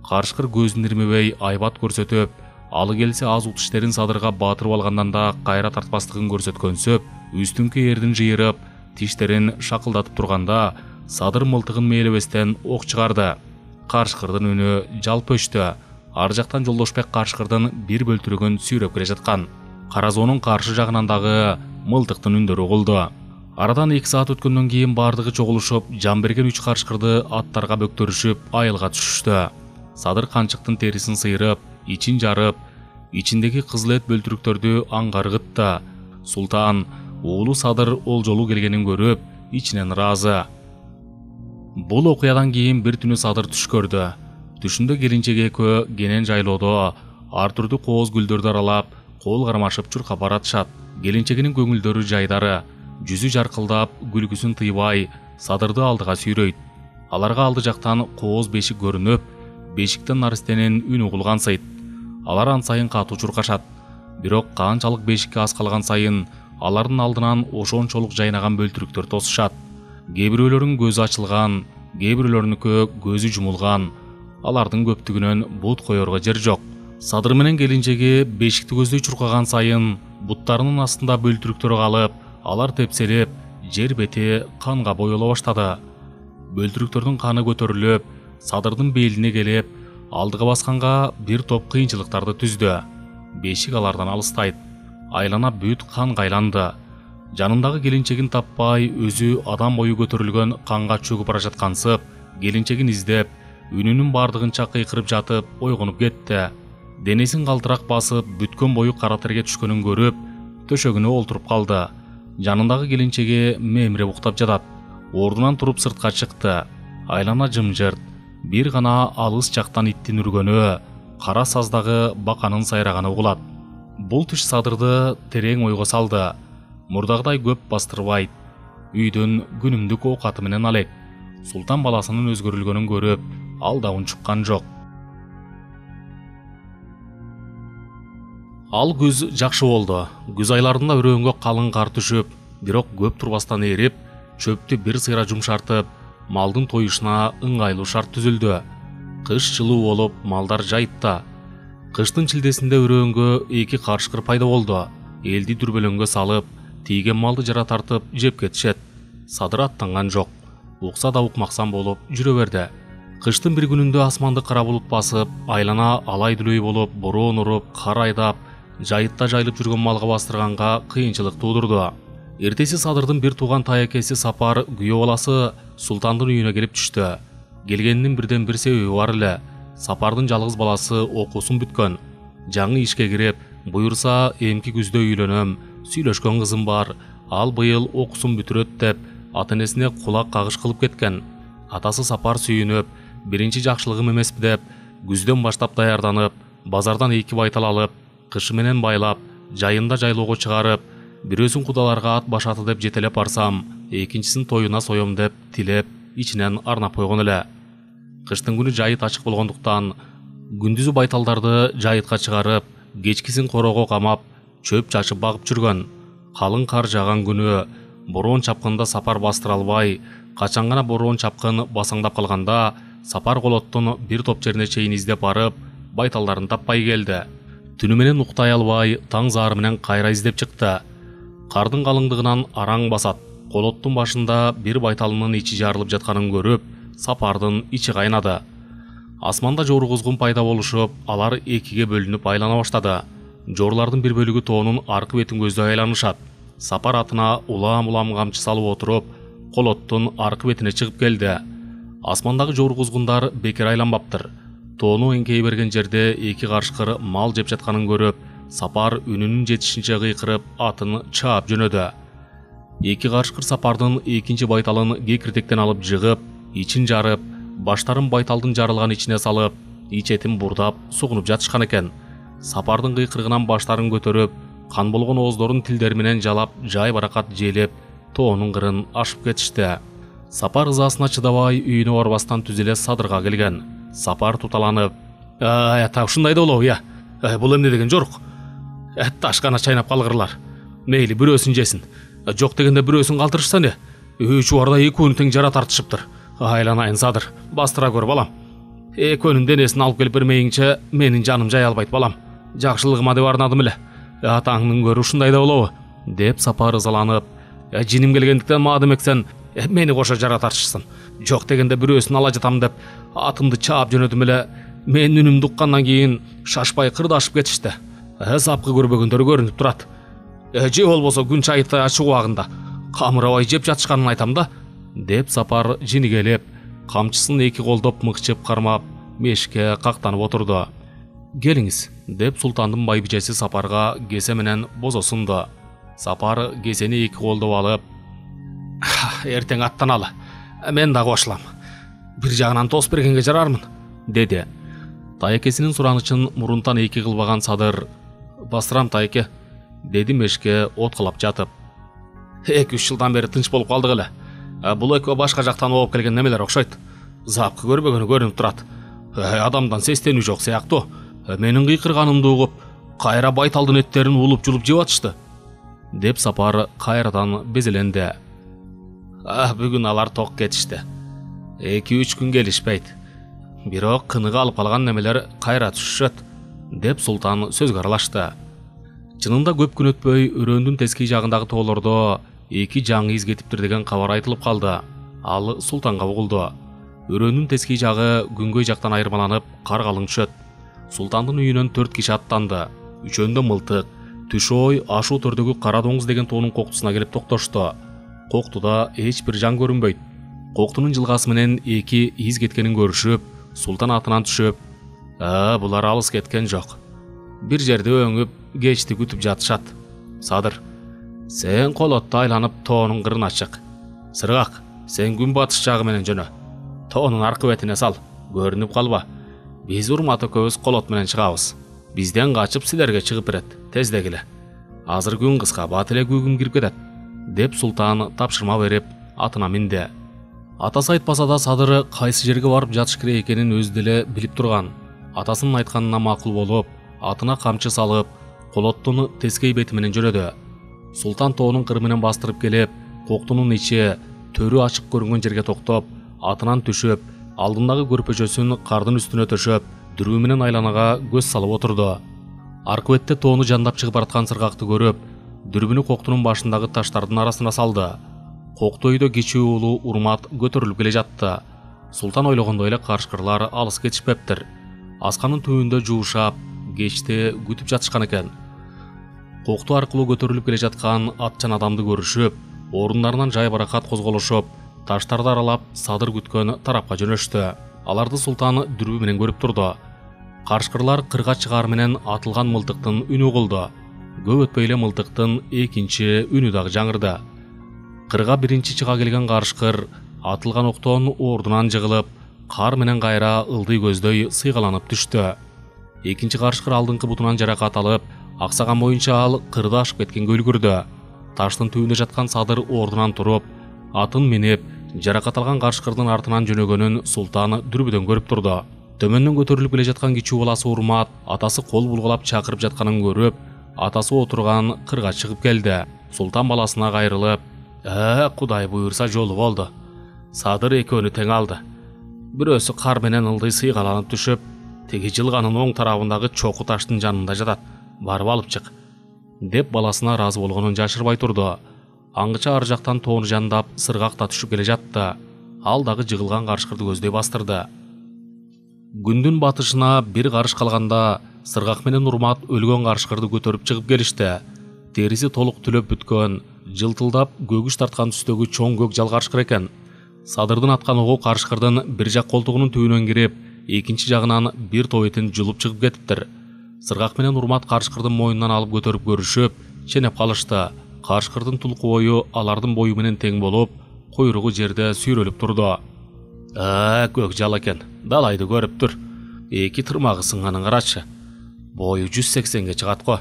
Карышкыр көзүн ирмебей айбат көрсөтүп, алы келсе аз ут иштерин Садырга батырып алгандан да кайра тартпастыгын көрсөткөнсөп, үстүңкү эрдин жыйырып, тиштерин шакылдатып турганда, Садыр мылтыгын мээлебестен ок чыгарды. Карышкырдын үнү жалп өчтү. Ар жактан Жолдошбек карышкырдын бир бөлтүрөгөн сүйрөп келе жаткан. Каразонун каршы жагынан дагы мылтыктын үндөрү угулду. Арадан 2 саат өткөндөн кийин бардыгы чогулушуп, жан берген 3 карышкырды аттарга бөктөрүшүп, айылга түшүштү. Садыр канчыктын терисин сыйрып, ичин жарып, ичиндеги кызыл эт бөлтүрүктөрдү аңгаргытты. Султан уулу Садыр ол жолу келгенин көрүп, ичинен ыраазы. Бул окуядан кийин бир түнү Садыр түш көрдү. Түшүндө келинчеги экөө кенен жайлоодо ар түрдүү кооз гүлдөрдү аралап, кол кармашып чуркап баратышат. Келинчегинин көңүлдөрү жайдары, жүзү жаркылдап, күлкүсүн тыйбай, Садырды алдыга сүйрөйт. Аларга алды жактан кооз бешик көрүнүп, бешиктен наристенин үн угулган сайт. Алар ан сайын катуу чуркашат. Бирок канчалык бешикке аз калган сайын алардын алдынан ошончолук жайнаган бөлтүрүктөр тосушат. Кээ бирөөлөрүнүн көзү ачылган, кээ бирөөлөрүнүкү көзү жумулган. Алардын көптүгүнөн бут коерго жер жок. Садыр менен келинчеги бешикти көздөй чуркаган сайын буттарынын астында бөлтүрүктөр калып, алар тепселеп, жер бети канга боело баштады. Бөлтүрүктөрдүн каны көтөрүлүп, Садырдын белине келип, алдыга басканга бир топ кыйынчылыктарды түздү. Бешик алардан алыстайт. Айлана бүт канга айланды. Жанындагы келинчегин таппай, өзү адам бою көтөрүлгөн канга чөгүп бара жаткансып, келинчегин издеп, үнүнүн бардыгынча кыйкырып жатып, ойгонуп кетти. Денесин калтырак басып, бүткөн бою кара терге түшкөнүн көрүп, төшөгүнө олтуруп калды. Жанындагы келинчеги мемире уктап жатат. Ордунан туруп сыртка чыкты. Айлана жымжырт. Бир гана алыс жактан иттин үргөнү, кара саздагы баканын сайраганы угулат. Бул түш Садырды терең ойго салды. Мурдагыдай көп бастырбайт. Үйдөн күнүмдүк оокаты менен алек. Султан баласынын өзгөрүлгөнүн көрүп, ал да унчуккан жок. Ал күз жакшы болду. Күз айларында өрөөнгө калың кар түшүп, бирок көп турбастан эрип, чөптү бир сыйра жумшартып, малдын тоюшуна ыңгайлуу шарт түзүлдү. Кыш жылуу болуп, малдар жайытта. Кыштын чилдесинде өрөөнгө 2 карышкыр пайда болду. Элди дүрбөлөңгө салып, тийген малды жара тартып жеп кетишет. Садыр аттанган жок. Укса да укмаксан болуп жүрө берди. Кыштын бир күнүндө асманды кара булут басып, айлана алай дүлөй болуп, бороон уруп, кар айдап, жайытта жайылып жүргөн малга бастырганга кыйынчылык туудурду. Эртеси Садырдын бир тууган таекеси Сапар күйөө баласы Султандын үйүнө келип түштү. Келгенинин бирден бир себеби бар эле. Сапардын жалгыз баласы окуусун бүткөн. Жаңы ишке кирип, буюрса эмки күздө үйлөнөм, сүйлөшкөн кызым бар. Ал быйыл окуусун бүтүрөт деп ата-энесине кулак кагыш кылып кеткен. Атасы Сапар сүйүнүп, биринчи жакшылыгым эмеспи деп, күздөн баштап даярданып, базардан 2 байтал алып, кышы менен байлап, жайында жайлоого чыгарып, бирөөсүн кудаларга ат башаты деп жетелеп барсам, экинчисин тоюна соем деп тилеп, ичинен арнап койгон эле. Кыштын күнү жайыт ачык болгондуктан, күндүзү байталдарды жайытка чыгарып, кечкисин корого камап, чөп чачып багып жүргөн. Калың кар жааган күнү бороон чапкында Сапар бастыра албай, качан гана бороон чапкын басаңдап калганда, Сапар колоттун бир топ жерине чейин издеп барып, байталдарын таппай келди. Түнү менен уктай албай, таң заары менен кайра издеп чыкты. Кардын калыңдыгынан араң басат. Колоттун башында бир байталынын ичи жарылып жатканын көрүп, Сапардын ичи кайнады. Асманда жору кузгун пайда болушуп, алар экиге бөлүнүп айлана баштады. Жорлардын бир бөлүгү тоонун аркы бетин көздөй айланышат. Сапар атына улам-улам камчы салып отуруп, колоттун аркы бетине чыгып келди. Асмандагы жору кузгундар бекер айланбаптыр. Тоону эңкей берген жерде 2 карышкыр мал жеп жатканын көрүп, Сапар үнүнүн жетишинче кыйкырып, атын чаап жөнөдү. 2 карышкыр Сапардын экинчи байталын кекиртектен алып жыгып, ичин жарып, баштарын байталдын жарылган ичине салып, ич этин бурдап, сугунуп жатышкан экен. Сапардын кыйкырыгынан баштарын көтөрүп, кан болгон ооздорун тилдери менен жалап, жай баракат желеп, тоонун кырын ашып кетишти. Сапар ызасына чыдабай үйүнө барбастан түз эле Садырга келген. Сапар туталанып: "Так ушундай да болобу, я. Бул эмне деген жорук? Ташкана чайнап калгырлар. Мейли бирөөсүн жесин. Жок дегенде бирөөсүн калтырышса не? Чубарда экөөнү тең жара тартышыптыр. Айланайын Садыр, бастыра көр балам. Экөөнүн денесин алып келип бермейиңче менин жаным жай албайт балам. Жакшылыгыма деп арнадым эле. Атаңдын көрү ушундай да болобу?" деп Сапар ызаланып: "Жиним келгендиктен ма демексен, мени кошо жара тартышсын. Жок дегенде бирөөсүн ала жатам деп атымды чаап жөнөдүм эле. Мен үнүмдү уккандан кийин шашпай кырдашып кетишти. Сапқы көрбөгөндөр көрүнүп турат. Же болбосо күн чайытай ачык убагында камырабай жеп жатышканын айтам да, деп Сапар жинигелеп, камчысын эки колдоп мыкчып кармап, мешке кактанып отурду. Келиңиз, деп Султандын байбичеси Сапарга кесе менен бозо сунду. Сапар кесени эки колдоп алып, эртең аттаналы, мен да кошулам. Бир жагынан тос бергенге жарармын, деди. Тайекесинин суранычын мурунтан эки кылбаган Садыр, бастырам тайеке, деди мешке откалап жатып. 2-3 жылдан бери тынч болуп калдык эле. Бул экөө башка жактан ооп келген немелер окшойт. Запкы көрбөгөнү көрүнүп турат. Адамдан сестенүү жок сыяктуу. Менин кыйкырганымды угуп, кайра байталдын эттерин улуп жулуп жеп атышты, деп Сапар кайрадан безеленди. Бүгүн алар ток кетишти. 2-3 күн келишпейт. Бирок кыныга алып калган немелер кайра түшүшөт, деп Султан сөзгө аралашты. Чынында көп күн өтпөй өрөөндүн тескей жагындагы тоолордо 2 жаңы из кетиптир деген кабар айтылып калды. Ал Султанга угулду. Өрөөндүн тескей жагы күнгөй жактан айырмаланып, кар калың түшөт. Султандын үйүнөн 4 киши аттанды. Үчөөндө мылтык, түшөй, ашуу төрдөгү кара доңуз деген тоонун коктусуна келип токтошту. Коктуда эч бир жан көрүнбөйт. Коктунун жылгасы менен 2 из кеткенин көрүшүп, Султан атынан түшүп, булар алыс кеткен жок. Бир жерде өңүп, кечти күтүп жатышат. Садыр, сен колотто айланып тоонун кырына чык. Сыргак, сен күн батыш жагы менен жөнө. Тоонун аркы бетине сал, көрүнүп калба. Биз Урмат экөөбүз колот менен чыгабыз. Бизден качып силерге чыгып берет, тездегиле. Азыр күн кыска, бат эле күүгүм кирип кетет, деп Султан тапшырма берип, атына минди. Атасы айтпаса да Садыр кайсы жерге барып жатыш керек экенин өзү деле билип турган. Атасынын айтканына макул болуп, атына камчы салып, колоттун тескей бети менен жөнөдү. Султан тоонун кыры менен бастырып келип, коктунун ичи төрү ачык көрүнгөн жерге токтоп, атынан түшүп, алдындагы көрпөчөсүн кардын үстүнө төшөп, дүрүү менен айланага көз салып отурду. Аркы бетте тоону жандап чыгып бараткан сыргакты көрүп, дүрбүнү коктунун башындагы таштардын арасына салды. Кокту өйдө кичүү уулу Урмат көтөрүлүп келе жатты. Султан ойлогондой эле карышкырлар алыс кетишпептир. Асканын түбүндө жуушап, кечте күтүп жатышкан экен. Кокту аркылуу көтөрүлүп келе жаткан атчан адамды көрүшүп, орундарынан жайбаракат козголушуп, таштарды аралап Садыр күткөн тарапка жөнөштү. Аларды Султан дүрбү менен көрүп турду. Карышкырлар кырга чыгаар менен атылган мылтыктын үнү угулду. Көп өтпөй эле мылтыктын экинчи үнү дагы жаңырды. Кырга биринчи чыга келген карышкыр атылган октон ордунан жыгылып, кар менен кайра ылдый көздөй сыйгаланып түштү. Экинчи карышкыр алдыңкы бутунан жаракат алып, аксаган боюнча ал кырды ашып кеткенге үлгүрдү. Таштын түбүндө жаткан Садыр ордунан туруп, атын минип, жаракат алган карышкырдын артынан жөнөгөнүн Султан дүрбүдөн көрүп турду. Төмөндөн көтөрүлүп келе жаткан кичүү баласы Урмат атасы кол булгалап чакырып жатканын көрүп, атасы отурган кырга чыгып келди. Султан баласына кайрылып, Кудай буйрса жолу болду. Садыр экөөнү тең алды. Бирөөсү кар менен ылдый сыйгаланып түшүп, теги жылганын оң тарабындагы чоку таштын жанында жатат. Барып алып чык, деп баласына ыраазы болгонун жашырбай турду. Аңгыча ар жактан тоону жандап сыргак да түшүп келе жатты. Ал дагы жыгылган карышкырды көздөй бастырды. Күндүн батышына бир карыш калганда сыргак менен Урмат өлгөн карышкырды көтөрүп чыгып келишти. Териси толук түлөп бүткөн, жылтылдап көгүш тарткан түстөгү чоң көк жал карышкыр экен. Садырдын аткан ого карышкырдын бир жак колтугунун түбүнөн кирип, экинчи жагынан бир топ этин жулуп чыгып кетиптир. Сыргак менен Урмат карышкырдын мойнунан алып көтөрүп көрүшүп, ченеп калышты. Карышкырдын тулку бою алардын бою менен тең болуп, куйругу жерде сүйрөлүп турду. Көк жал экен, далайды көрүп тур. Эки тырмагы сынганын карачы. Бою 180ге чыгат го.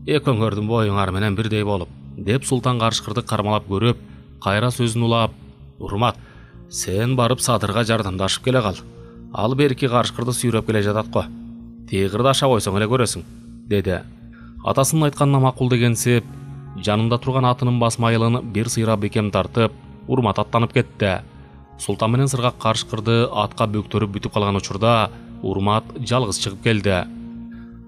Экөөңөрдүн боюңар менен бирдей болуп, деп Султан карышкырды кармалап көрүп, кайра сөзүн улап, Урмат, сен барып Садырга жардамдашып келе кал. Ал берки карышкырды сүйрөп келе жатат го. Тегирди аша койсоң эле көрөсүң, деди. Атасынын айтканына макул дегенсип, жанында турган атынын бас майылын бир сыйра бекем тартып, Урмат аттанып кетти. Султан менен сыргак карышкырды атка бөктөрүп бүтүп калган учурда Урмат жалгыз чыгып келди.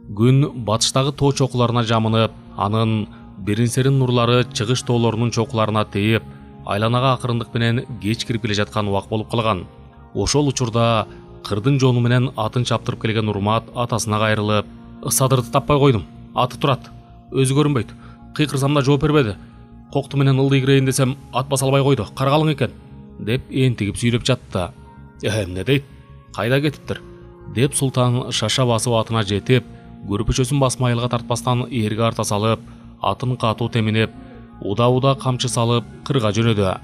Күн батыштагы тоо чокуларына жамынып, анын биринсерин нурлары чыгыш тоолорунун чокуларына тийип, айланага акырындык менен кеч кирип келе жаткан убак болуп калган. Ошол учурда кырдын жону менен атын чаптырып келген Урмат атасына кайрылып, Садырды таппай койдум. аты турат, өзү көрүнбөйт. Кыйкырсам да жооп бербеди. Кокту менен ылдый кирейин десем ат баса албай койду, каргалың экен, деп энтигип сүйлөп жатты. Эмне дейт? Кайда кетиптир? Деп Султан шаша басып атына жетип, көрпөчөсүн басмайылга тартпастан эрге арта салып, атын катуу теминеп, уда камчы салып кырга жөнөдү.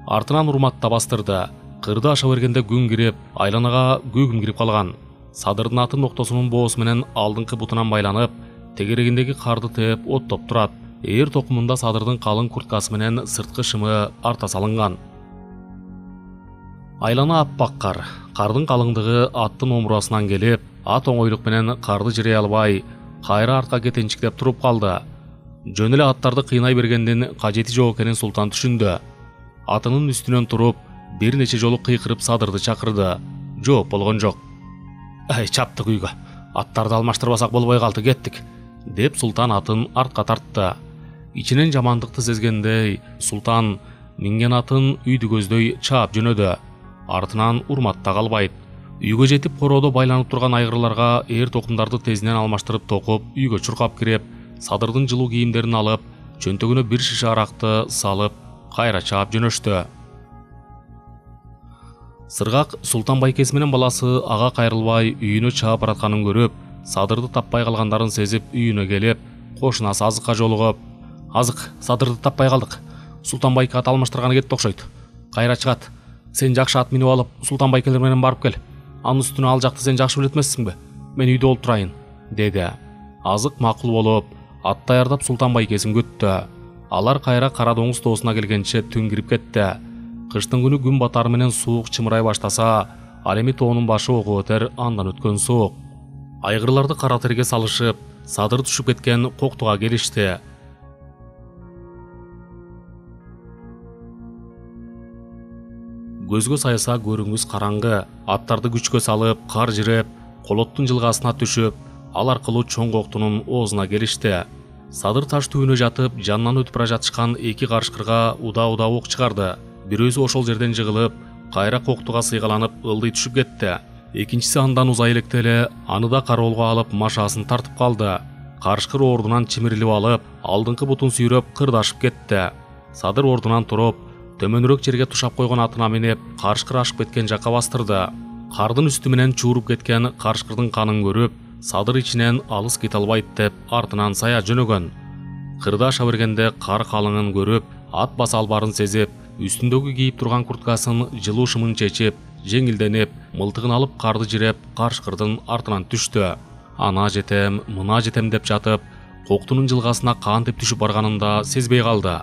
Артынан урматта бастырды. Кырды аша бергенде күн кирип, айланага көгүм кирип калган. Садырдын атын ноктосунун боосу менен алдыңкы бутунан байланып, тегерегиндеги карды тээп оттоп турат. Ээр токумунда Садырдын калың курткасы менен сырткы шымы арта салынган. Айлана аппак кар. Кардын калыңдыгы аттын омурасынан келип, ат оңойлук менен карды жирей албай, кайра артка кетенчиктеп туруп калды. Жөн эле аттарды кыйнай бергендин кажети жок экенин Султан түшүндү. Атынын үстүнөн туруп, бир нече жолу кыйкырып Садырды чакырды. Жооп болгон жок. Чаптык үйгө. Аттарды алмаштырбасак болбой калды, кеттик, деп Султан атын артка тартты. Ичинен жамандыкты сезгендей, Султан минген атын үйдү көздөй чаап жөнөдү. Артынан урматта калбайт. Үйгө жетип короодо байланып турган айгырларга ээр токумдарды тезинен алмаштырып токуп, үйгө чуркап кирип, Садырдын жылуу кийимдерин алып, чөнтөгүнө бир шише аракты салып, кайра чаап жөнөштү. Сыргак Султан байкеси менен баласы ага кайрылбай үйүнө чаап баратканын көрүп, Садырды таппай калгандарын сезип үйүнө келип, кошунасы Азыкка жолугуп: "Азык, Садырды таппай калдык. Султан байке ат алмаштырганы кетти окшойт. Кайра чыгат. Сен жакшы ат минип алып, Султан байкелер менен барып кел. Анын үстүнө ал жакты сен жакшы билет эмессиңби? Мен үйдө болуп турайын", деди. Азык макул болуп, ат даярдап Султан байкесин күттү. Алар кайра Кара доңуз тоосуна келгенче түн кирип кетти. Кыштын күнү күн батары менен суук чымырай баштаса, ал эми тоонун башы окуп өтөр андан өткөн суук. Айгырларды кара терге салышып, Садыр түшүп кеткен коктуга келишти. Көзгө сайса көрүңүз караңгы. Аттарды күчкө салып, кар жиреп, колоттун жылгасына түшүп, ал аркылуу чоң коктунун оозуна келишти. Садыр таш түбүнө жатып, жанынан өтүп бара жатышкан эки карышкырга уда ок чыгарды. Бирөөсү ошол жерден жыгылып, кайра коктуга сыйгаланып ылдый түшүп кетти. Экинчиси андан узай электе эле аныда кароолго алып машаасын тартып калды. Карышкыр ордунан чимирилип алып, алдыңкы бутун сүйрөп кырдашып кетти. Садыр ордунан туруп, төмөнүрөөк жерге тушап койгон атына минип, карышкыр ашып кеткен жакка бастырды. Кардын үстү менен чууруп кеткен карышкырдын канын көрүп, Садыр ичинен алыс кете албайт деп артынан сая жөнөгөн. Кырды аша бергенде кар калыңын көрүп, ат баса албарын сезип, үстүндөгү кийип турган курткасынын жылуу шымын чечип, жеңилденип, мылтыгын алып карды жиреп, карышкырдын артынан түштү. Ана жетем, мына жетем деп жатып, коктунун жылгасына кантип түшүп барганын да сезбей калды.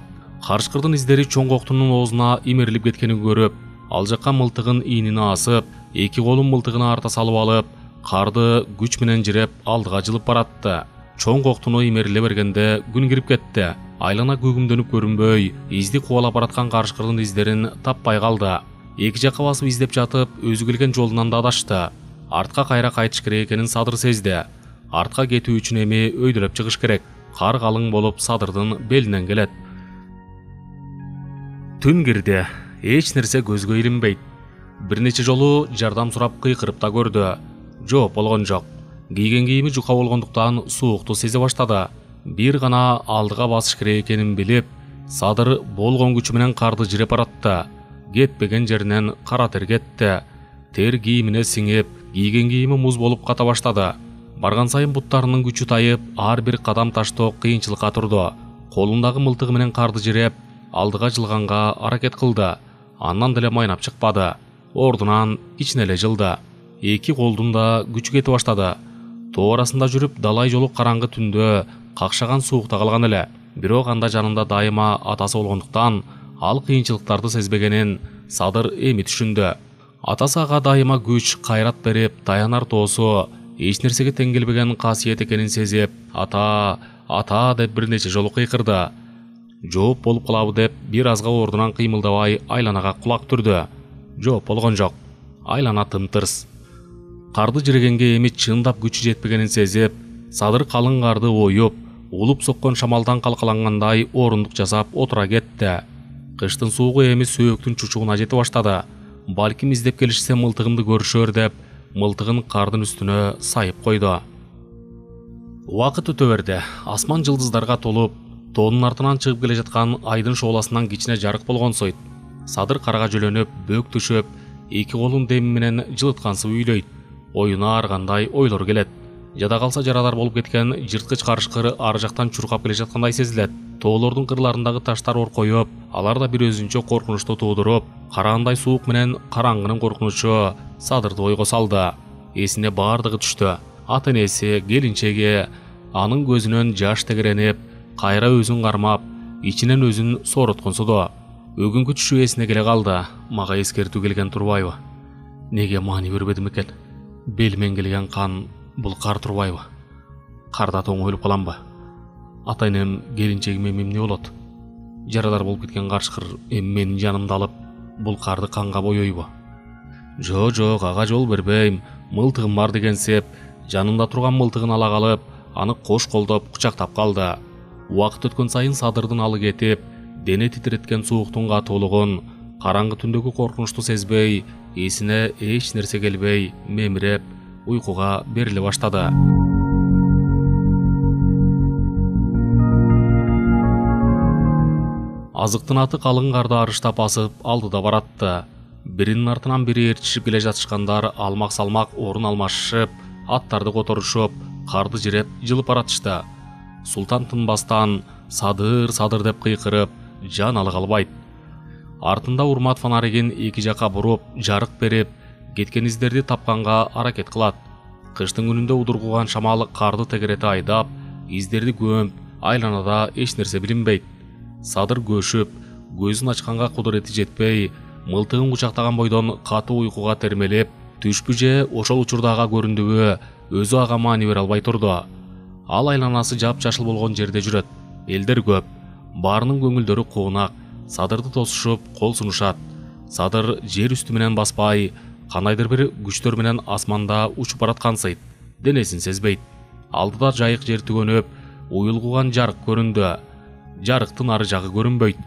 Карышкырдын издери чоң коктунун оозуна имерилип кеткенин көрүп, ал жакка мылтыгын ийнине асып, эки колун мылтыгына арта салып алып, карды күч менен жиреп алдыга жылып баратты. Чоң коктуну имериле бергенде күн кирип кетти. Айлана көгүмдөнүп көрүнбөй, изди кубалап бараткан карышкырдын издерин таппай калды. Эки жакка басып издеп жатып, өзү келген жолунан да адашты. Артка кайра кайтыш керек экенин Садыр сезди. Артка кетүү үчүн эми өйдөлөп чыгыш керек. Кар калың болуп Садырдын белинен келет. Түн кирди. Эч нерсе көзгө илинбейт. Бир нече жолу жардам сурап кыйкырып да көрдү. Жооп болгон жок. Кийген кийими жука болгондуктан суукту сезе баштады. Бир гана алдыга басыш керек экенин билип, Садыр болгон күчү менен карды жиреп баратты. Кетпеген жеринен кара тер кетти. Тер кийимине сиңип, кийген кийими муз болуп ката баштады. Барган сайын буттарынын күчү тайып, ар бир кадам таштоо кыйынчылыкка турду. Колундагы мылтыгы менен карды жиреп, алдыга жылганга аракет кылды. Андан деле майнап чыкпады. Ордунан кичине эле жылды. Эки колдун да күчү кетип баштады. Тоо арасында жүрүп, далай жолу караңгы түндө какшаган суукта калган эле. Бирок анда жанында дайыма атасы болгондуктан, ал кыйынчылыктарды сезбегенин Садыр эми түшүндү. Атасы ага дайыма күч, кайрат берип, таянар тоосу, эч нерсеге тең келбеген касиет экенин сезип, ата деп бир нече жолу кыйкырды. Жооп болуп калабы деп, бир азга ордунан кыймылдабай айланага кулак түрдү. Жооп болгон жок. Айлана тымтырс. Карды жирегенге эми чындап күчү жетпегенин сезип, Садыр калың карды оюп, улуп соккон шамалдан калкалангандай орундук жасап отура кетти. Кыштын суугу эми сөөктүн чучугуна жете баштады. Балким издеп келишсе мылтыгымды көрүшөр деп, мылтыгын кардын үстүнө сайып койду. Убакыт өтө берди. Асман жылдыздарга толуп, тоонун артынан чыгып келе жаткан айдын шооласынан кичине жарык болгонсойт. Садыр карга жөлөнүп, бөөк түшөп, эки колун деми менен жылыткансып үйлөйт. Оюна аргандай ойлор келет. Жада калса жаралар болуп кеткен жырткыч карышкыр ар жактан чуркап келе жаткандай сезилет. Тоолордун кырларындагы таштар оркоюп, алар да бир өзүнчө коркунучту туудуруп, караандай суук менен караңгынын коркунучу Садырды ойго салды. Эсине баардыгы түштү. Ата-энеси, келинчеги, анын көзүнөн жаш тегеренип, кайра өзүн кармап, ичинен өзүн сооротконсуду. Өгүнгү түшү эсине келе калды. Мага эскертүү келген турбайбы? Неге маани бербедим экен? Белимен келген кан бул кар турбайбы? Карда тоң өлүп каламбы? Ата-энем, келинчегим эмне болот? Жарадар болуп кеткен карышкыр менин жанымды алып, бул карды канга боёйбу? Жок, ага жол бербейм. Мылтыгым бар деген сеп, жанында турган мылтыгын ала калып, аны кош колдоп кучактап калды. Убакыт өткөн сайын Садырдын алы кетип, дене титиреткен сууктун катуулугун, караңгы түндөгү коркунучту сезбей, эсине эч нерсе келбей, мемиреп, уйкуга бериле баштады. Азыктын аты калың карда арыштап басып алдыда баратты. Биринин артынан бири ээрчишип келе жатышкандар алмак-салмак орун алмашышып, аттарды которушуп, карды жиреп жылып баратышты. Султан тынбастан Садыр деп кыйкырып, жан алы калбайт. Артында Урмат фонаригин эки жака буруп, жарык берип, кеткен издерди тапканга аракет кылат. Кыштын күнүндө удургуган шамал карды тегерете айдап, издерди көмүп, айланада эч нерсе билинбейт. Садыр көшүп, көзүн ачканга кудурети жетпей, мылтыгын кучактаган бойдон катуу уйкуга термелеп, түшпү же ошол учурда ага көрүндүгү өзү ага маани бере албай турду. Ал айланасы жапжашыл болгон жерде жүрөт. Элдер көп. Баарынын көңүлдөрү куунак. Садырды тосушуп, кол сунушат. Садыр жер үстү менен баспай, кандайдыр бир күчтөр менен асманда учуп бараткансыйт. Денесин сезбейт. Алдыда жайык жер түгөнүп, уюлгуган жарык көрүндү. Жарыктын ары жагы көрүнбөйт.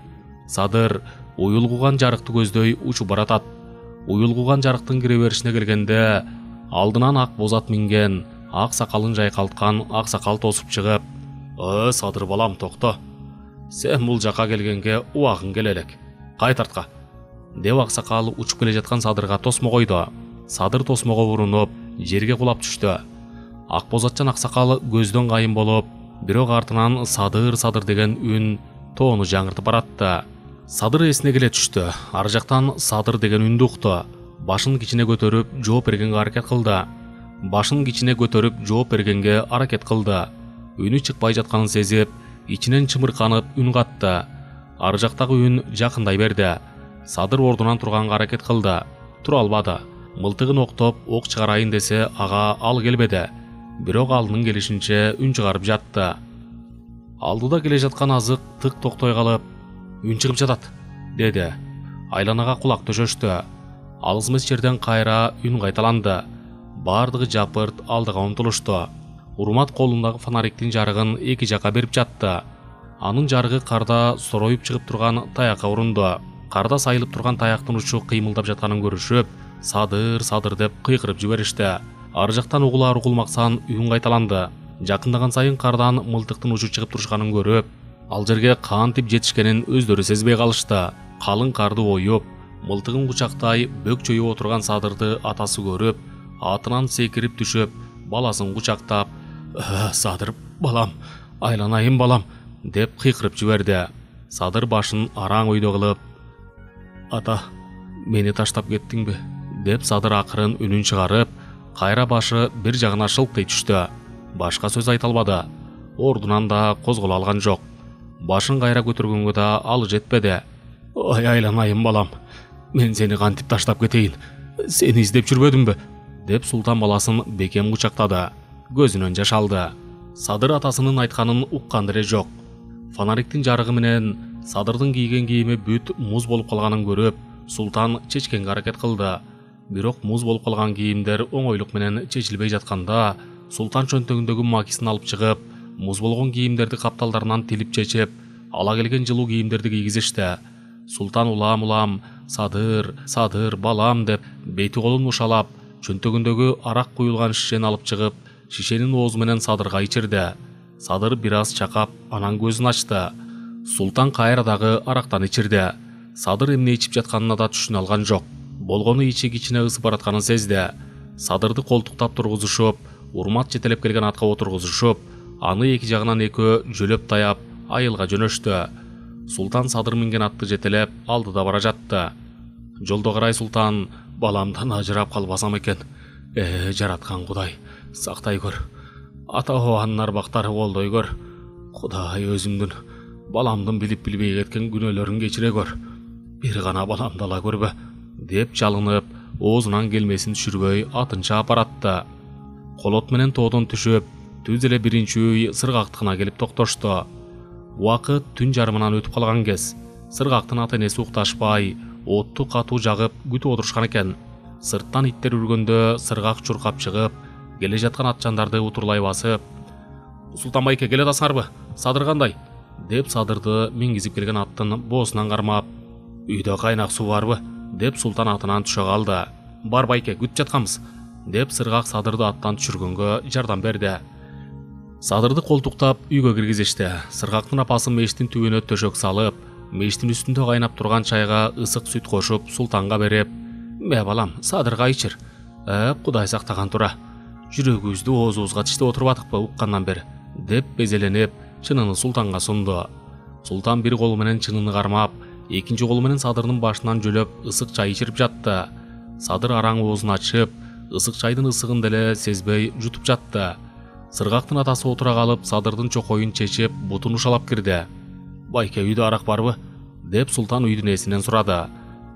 Садыр уюлгуган жарыкты көздөй учуп баратат. Уюлгуган жарыктын кире беришине келгенде, алдынан ак боз ат минген, ак сакалын жайкалткан ак сакал тосуп чыгып, Садыр балам, токто. Сен бул жака келгенге убагың келе элек. Кайт артка. Деп ак сакал учуп келе жаткан Садырга тосмо койду. Садыр тосмого урунуп, жерге кулап түштү. Ак боз атчан ак сакал көздөн кайын болуп, бирок артынан Садыр деген үн тоону жаңыртып баратты. Садыр эсине келе түштү. Ар жактан Садыр деген үндү укту. Башын кичине көтөрүп, жооп бергенге аракет кылды. Үнү чыкпай жатканын сезип, ичинен чымырканып үн катты. Ар жактагы үн жакындай берди. Садыр ордунан турганга аракет кылды. Тура албады. Мылтыгын октоп, ок чыгарайын десе, ага ал келбеди. Бирок алынын келишинче үн чыгарып жатты. Алдыда келе жаткан азык тык токтой калып, үн чыгып жатат, деди. Айланага кулак төшөштү. Алыс эмес жерден кайра үн кайталанды. Бардыгы жапырт алдыга умтулушту. Урмат колундагы фонариктин жарыгын эки жака берип жатты. Анын жарыгы карда сороюп чыгып турган таякка урунду. Карда сайылып турган таяктын учу кыймылдап жатканын көрүшүп, Садыр деп кыйкырып жиберишти. Ар жактан угулмаксан үн кайталанды. Жакындаган сайын кардан мылтыктын учу чыгып турушканын көрүп, ал жерге кантип жетишкенин өздөрү сезбей калышты. Калың карды оюп, мылтыгын кучактай бөк чөйүп отурган Садырды атасы көрүп, атынан секирип түшүп, баласын кучактап, Садыр балам, айланайын балам, деп кыйкырып жиберди. Садыр башын араң өйдө кылып, ата, мени таштап кеттиңби? Деп Садыр акырын үнүн чыгарып, кайра башы бир жагына шылкый түштү. Башка сөз айта албады. Ордунан да козголо алган жок. Башын кайра көтөргөнгө да алы жетпеди. Ой, айланайын балам, мен сени кантип таштап кетейин? Сени издеп жүрбөдүмбү? Деп Султан баласын бекем кучактады. Көзүнөн жаш алды. Садыр атасынын айтканын уккан деле жок. Фонариктин жарыгы менен Садырдын кийген кийими бүт муз болуп калганын көрүп, Султан чечкенге аракет кылды. Бирок муз болуп калган кийимдер оңойлук менен чечилбей жатканда, Султан чөнтөгүндөгү макисин алып чыгып, муз болгон кийимдерди капталдарынан тилип чечип, ала келген жылуу кийимдерди кийгизишти. Султан улам Садыр балам деп бети колун ушалап, чөнтөгүндөгү арак куюлган шишени алып чыгып, шишенин оозу менен Садырга ичирди. Садыр бир аз чакап, анан көзүн ачты. Султан кайра дагы арактан ичирди. Садыр эмне ичип жатканына да түшүнө алган жок. Болгону ичи-кичине ысып баратканын сезди. Садырды колтуктап тургузушуп, урмат жетелеп келген атка отургузушуп, аны эки жагынан экөө жөлөп таяп, айылга жөнөштү. Султан Садыр минген атты жетелеп алдыда бара жатты. Жолдо карай Султан: «Баламдан ажырап калбасам экен. Жараткан Кудай, сактай көр. Ата-бабанын арбактары колдой көр. Кудай өзүмдүн, баламдын билип билбей кеткен күнөөлөрүн кечире көр. Бир гана баламды ала көрбө», деп жалынып, оозунан келмесин түшүрбөй атын чаап баратты. Колот менен тоодон түшүп, түз эле биринчи үй сыргактыкына келип токтошту. Убакыт түн жарымынан өтүп калган кез. Сыргактын ата-энеси укташпай, отту катуу жагып күтүп отурушкан экен. Сырттан иттер үргөндө сыргак чуркап чыгып, келе жаткан атчандарды утурлай басып: «Султан байке, келе атасыңарбы? Садыр кандай?» деп Садырды мингизип келген аттын боосунан кармап: «Үйдө кайнак суу барбы?» деп Султан атынан түшө калды. «Бар байке, күтүп жатканбыз», деп сыргак Садырды аттан түшүргөнгө жардам берди. Садырды колтуктап үйгө киргизишти. Сыргактын апасы мештин түбүнө төшөк салып, мештин үстүндө кайнап турган чайга ысык сүт кошуп Султанга берип: «Бе балам, Садырга ичир. Кудай сактаган тура. Жүрөгүбүздү оозубузга тиштеп отурбадыкпы уккандан бери», деп безеленип чынын Султанга сунду. Султан бир колу менен чынын кармап, экинчи колу менен Садырдын башынан жөлөп ысык чай ичирип жатты. Садыр араң оозун ачып, ысык чайдын ысыгын деле сезбей жутуп жатты. Сыргактын атасы отура калып, Садырдын чокоюн чечип, бутун ушалап кирди. «Байке, үйдө арак барбы?» деп Султан үйдүн ээсинен сурады.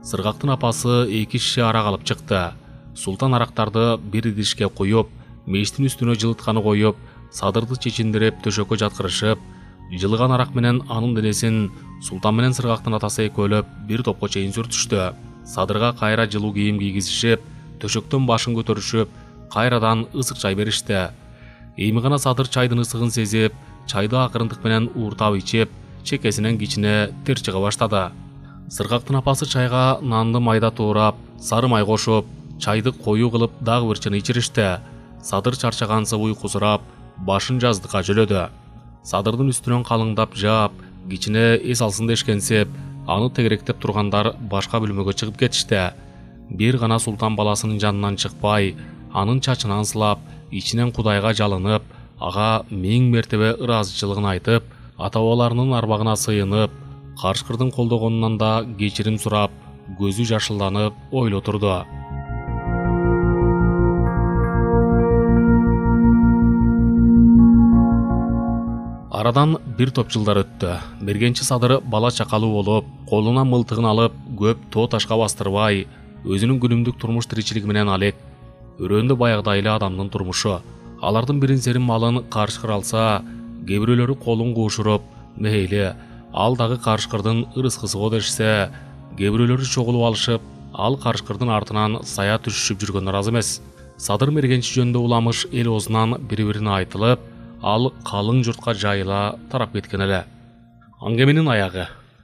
Сыргактын апасы 2 шише арак алып чыкты. Султан арактарды бир идишке куюп, мештин үстүнө жылытканы коюп, Садырды чечиндирип төшөккө жаткырышып, жылыган арак менен анын денесин Султан менен Сыргактын атасы экөөлөп бир топко чейин сүртүштү. Садырга кайра жылуу кийим кийгизишип, төшөктөн башын көтөрүшүп, кайрадан ысык чай беришти. Эми гана Садыр чайдын ысыгын сезип, чайды акырындык менен ууртап ичип, чекесинен кичине тер чыга баштады. Сыргактын апасы чайга нанды майда туурап, сары май кошуп, чайды коюу кылып дагы бир чыны ичиришти. Садыр чарчагансып уйкусурап, башын жаздыкка жөлөдү. Садырдын үстүнөн калыңдап жаап, кичине эс алсын дешкенсип, аны тегеректеп тургандар башка бөлмөгө чыгып кетишти. Бир гана Султан баласынын жанынан чыкпай, анын чачынан сылап, ичинен Кудайга жалынып, ага миң мертебе ыраазычылыгын айтып, ата-бабаларынын арбагына сыйынып, карышкырдын колдогонунан да кечирим сурап, көзү жашылданып ойло турду. Арадан бир топ жылдар өттү. Мергенчи Садыр бала чакалуу болуп, колуна мылтыгын алып, көп тоо ташка бастырбай, өзүнүн күнүмдүк турмуш тиричилиги менен алек. Өрөөндө баягыдай эле адамдын турмушу. Алардын бирин серин малын карышкыр алса, кээ бирөөлөрү колун куушуруп, мейли, ал дагы карышкырдын ырыскысы го дешсе, кээ бирөөлөрү чогулуп алышып, ал карышкырдын артынан сая түшүшүп жүргөндөр аз эмес. Садыр мергенчи жөнүндө уламыш эл оозунан бири-бирине айтылып, ал калың журтка жайыла тарап кеткен эле. Аңгеменин аягы.